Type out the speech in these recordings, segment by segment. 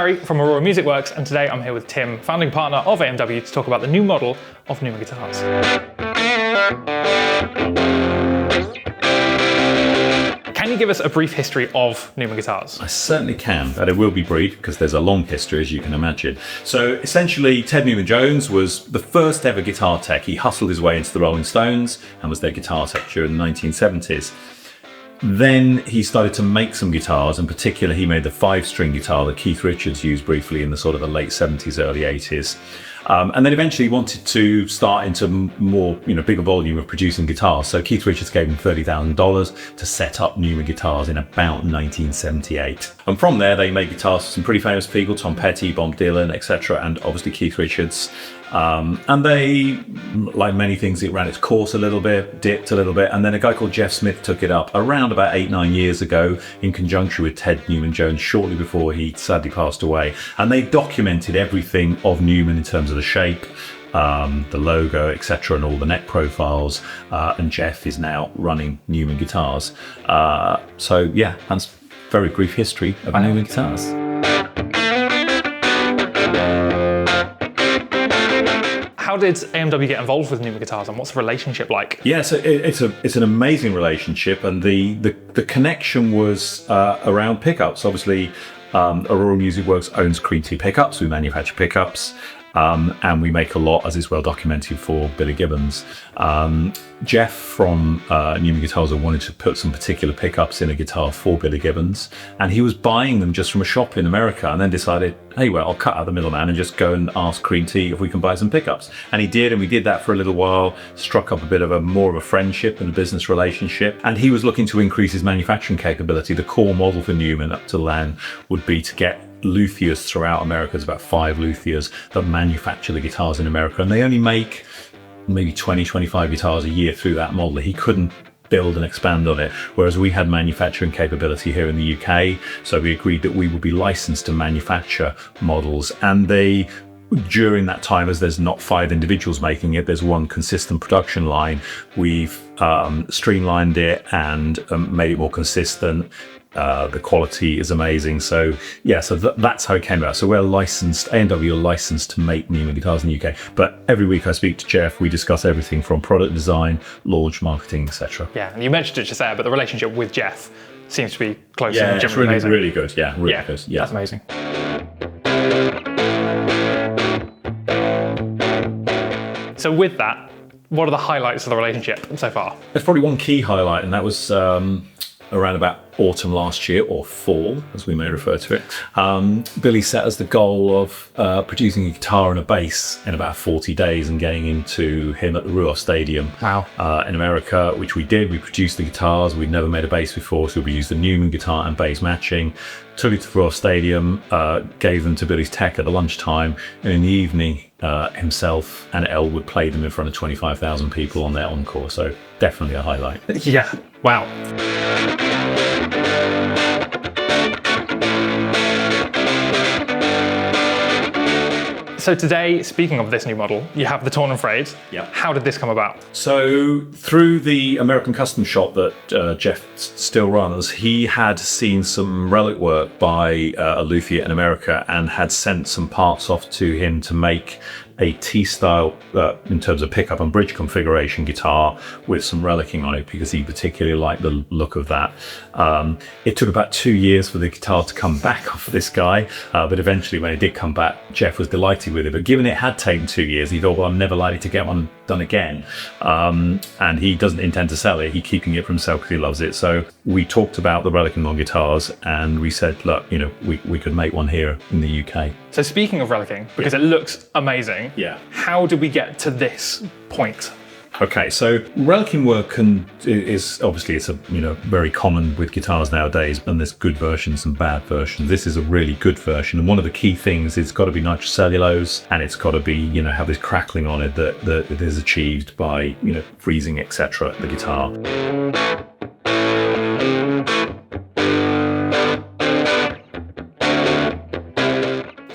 Gary from Aurora Music Works, and today I'm here with Tim, founding partner of AMW, to talk about the new model of Newman Guitars. Can you give us a brief history of Newman Guitars? I certainly can, but it will be brief because there's a long history, as you can imagine. So essentially, Ted Nugent-Jones was the first ever guitar tech. He hustled his way into the Rolling Stones and was their guitar tech during the 1970s. Then he started to make some guitars. In particular, he made the 5-string guitar that Keith Richards used briefly in the sort of the late 70s, early 80s. And then eventually he wanted to start into more, bigger volume of producing guitars. So Keith Richards gave him $30,000 to set up Newman Guitars in about 1978. And from there, they made guitars for some pretty famous people, Tom Petty, Bob Dylan, etc., and obviously Keith Richards. And they, like many things, it ran its course a little bit, dipped a little bit, and then a guy called Jeff Smith took it up around about 8-9 years ago in conjunction with Ted Nugent-Jones shortly before he sadly passed away. And they documented everything of Newman in terms of the shape, the logo, etc., and all the neck profiles. And Jeff is now running Newman Guitars. So yeah, that's a very brief history of Newman Guitars. How did AMW get involved with Newman Guitars, and what's the relationship like? Yeah, so it's an amazing relationship, and the connection was around pickups. Obviously, Aurora Music Works owns Cream Tea Pickups. We manufacture pickups, and we make a lot, as is well documented, for Billy Gibbons. Jeff from Newman Guitars wanted to put some particular pickups in a guitar for Billy Gibbons, and he was buying them just from a shop in America, and then decided, hey, well, I'll cut out the middleman and just go and ask Cream Tea if we can buy some pickups. And he did, and we did that for a little while, struck up a bit of more of a friendship and a business relationship. And he was looking to increase his manufacturing capability. The core model for Newman up to then would be to get luthiers throughout America. There's about 5 luthiers that manufacture the guitars in America, and they only make maybe 20-25 guitars a year through that model. He couldn't build and expand on it, whereas we had manufacturing capability here in the UK, so we agreed that we would be licensed to manufacture models. And during that time, as there's not 5 individuals making it, there's one consistent production line. We've streamlined it and made it more consistent. The quality is amazing. So yeah, so that's how it came about. So we're licensed, AMW are licensed to make Newman Guitars in the UK. But every week I speak to Jeff, we discuss everything from product design, launch, marketing, etc. Yeah, and you mentioned it just there, but the relationship with Jeff seems to be close. Yeah, and it's really, amazing. really good. Yeah, really good. Yeah, that's amazing. So with that, what are the highlights of the relationship so far? There's probably one key highlight, and that was around about autumn last year, or fall, as we may refer to it. Billy set us the goal of producing a guitar and a bass in about 40 days and getting into him at the Ruoff Stadium in America, which we did. We produced the guitars. We'd never made a bass before, so we used the Newman guitar and bass matching. Took it to the Ruoff Stadium, gave them to Billy's tech at the lunchtime, and in the evening, himself and Elwood played them in front of 25,000 people on their encore. So definitely a highlight. Yeah, wow. So today, speaking of this new model, you have the Torn and Frayed. Yeah. How did this come about? So through the American custom shop that Jeff still runs, he had seen some relic work by a luthier in America and had sent some parts off to him to make a T-style, in terms of pickup and bridge configuration guitar with some relicing on it, because he particularly liked the look of that. It took about 2 years for the guitar to come back off of this guy, but eventually when it did come back, Jeff was delighted with it. But given it had taken 2 years, he thought, well, I'm never likely to get one done again. And he doesn't intend to sell it. He's keeping it for himself because he loves it. So we talked about the relicing on guitars, and we said, look, we could make one here in the UK. So speaking of relicing, because it looks amazing, how did we get to this point? Okay, so relicing work is obviously it's very common with guitars nowadays, and there's good versions and bad versions. This is a really good version, and one of the key things is it's got to be nitrocellulose, and it's got to be have this crackling on it that is achieved by freezing, etc. the guitar.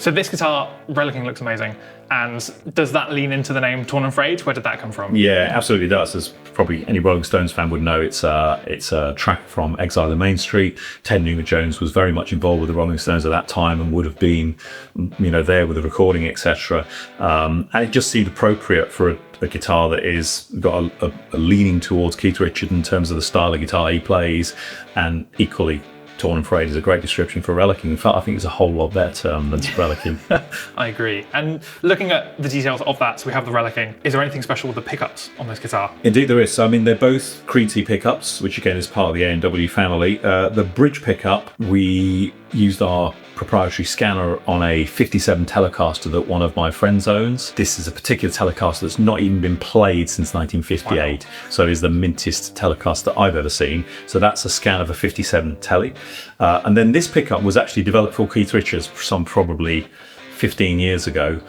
So this guitar, Relicking, looks amazing. And does that lean into the name Torn and Frayed? Where did that come from? Yeah, absolutely does. As probably any Rolling Stones fan would know, it's a track from Exile on Main Street. Ted Nugent-Jones was very much involved with the Rolling Stones at that time and would have been, there with the recording, etc. And it just seemed appropriate for a guitar that is got a leaning towards Keith Richards in terms of the style of guitar he plays, and equally Torn and Frayed is a great description for Relicking. In fact, I think it's a whole lot better than Relicking. I agree. And looking at the details of that, so we have the Relicking. Is there anything special with the pickups on this guitar? Indeed there is. So, I mean, they're both Creedy pickups, which again is part of the A&W family. The bridge pickup, we used our proprietary scanner on a 57 Telecaster that one of my friends owns. This is a particular Telecaster that's not even been played since 1958. Wow. So is the mintiest Telecaster I've ever seen. So that's a scan of a 57 Tele. And then this pickup was actually developed for Keith Richards some probably 15 years ago,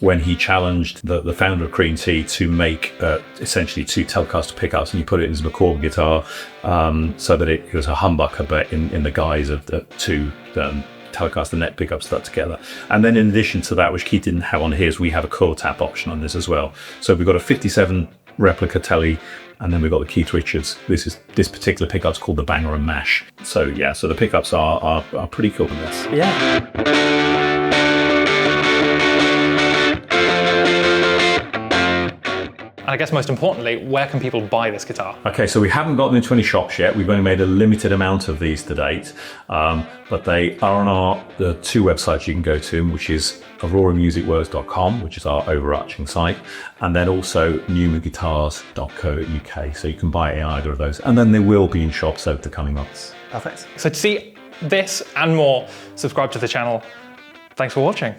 when he challenged the founder of Cream Tea to make essentially two Telecaster pickups, and you put it in his McCord guitar, so that it was a humbucker, but in the guise of the two Telecaster neck pickups stuck together. And then in addition to that, which Keith didn't have on his, we have a coil tap option on this as well. So we've got a 57 replica Tele, and then we've got the Keith Richards. This particular pickup's called the Banger and Mash. So yeah, so the pickups are pretty cool in this. Yeah. And I guess most importantly, where can people buy this guitar? Okay, so we haven't gotten into any shops yet. We've only made a limited amount of these to date, but they are on the two websites you can go to, which is auroramusicworks.com, which is our overarching site, and then also newmanguitars.co.uk. So you can buy it in either of those, and then they will be in shops over the coming months. Perfect. So to see this and more, subscribe to the channel. Thanks for watching.